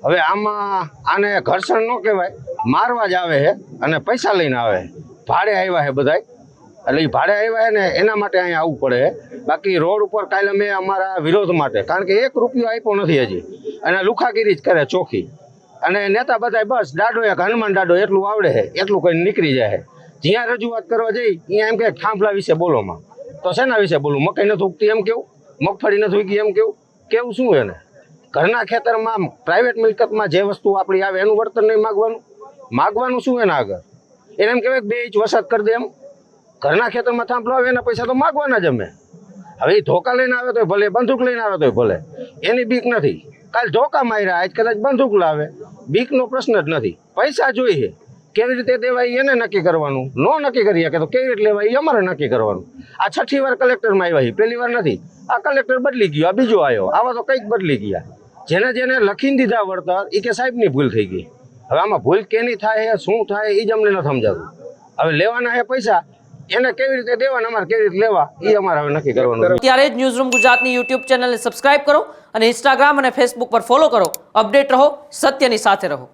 હવે આને ઘર્ષણ ન કહેવાય, મારવા જ આવે છે અને પૈસા લઈને આવે. ભાડે આવ્યા છે બધાય, એટલે એ ભાડે આવ્યા છે ને એના માટે અહીંયા આવવું પડે. બાકી રોડ ઉપર કાલે અમે અમારા વિરોધ માટે, કારણ કે 1 રૂપિયો આપ્યો નથી હજી, અને લુખાગીરી જ કરે ચોખ્ખી. અને નેતા બધા બસ દાડો એક હનુમાન દાડો એટલું આવડે છે એટલું કઈ નીકળી જાય. જ્યાં રજૂઆત કરવા જઈ ત્યાં એમ કે થાંભલા વિશે બોલોમાં, તો શેના વિશે બોલું? મકાઈ નથી ઉગતી એમ કેવું, મગફળી નથી ઉગી એમ કેવું શું એને? ઘરના ખેતરમાં પ્રાઇવેટ મિલકતમાં જે વસ્તુ આપણી આવે એનું વર્તન નહીં માગવાનું શું એના આગળ? એને એમ કહેવાય 2 ઇંચ વરસાદ કરી દે એમ. ઘરના ખેતરમાં થાંભલો આવે એના પૈસા તો માગવાના જ અમે. હવે એ ધોકા લઈને આવે તો ભલે, બંદૂક લઈને આવે તો ભલે, એની બીક નથી. કાલ ધોકા માર્યા, આજ કદાચ બંદૂક લાવે, બીકનો પ્રશ્ન જ નથી. પૈસા જોઈએ, કેવી રીતે દેવાય એને નક્કી કરવાનું. ન નક્કી કરીએ કે તો કેવી રીતે લેવાય એ અમારે નક્કી કરવાનું. આ 6ઠી વાર કલેક્ટરમાં આવ્યા, પહેલી વાર નથી. આ કલેક્ટર બદલી ગયો, આ બીજો આવ્યો, આવા તો કંઈક બદલી ગયા. જેને લખીને દીધા વળતર એ કે સાહેબની ભૂલ થઈ ગઈ. હવે આમાં ભૂલ કેની થાય, શું થાય એ જ અમને નથી સમજાતું. હવે લેવાના છે પૈસા, એને કેવી રીતે દેવાના, અમારે કેવી રીતે લેવા એ અમારે હવે નક્કી કરવાનું. ત્યારે જ ન્યૂઝરૂમ ગુજરાતની યુટ્યુબ ચેનલને સબસ્ક્રાઇબ કરો અને ઇન્સ્ટાગ્રામ અને ફેસબુક પર ફોલો કરો. અપડેટ રહો, સત્યની સાથે રહો.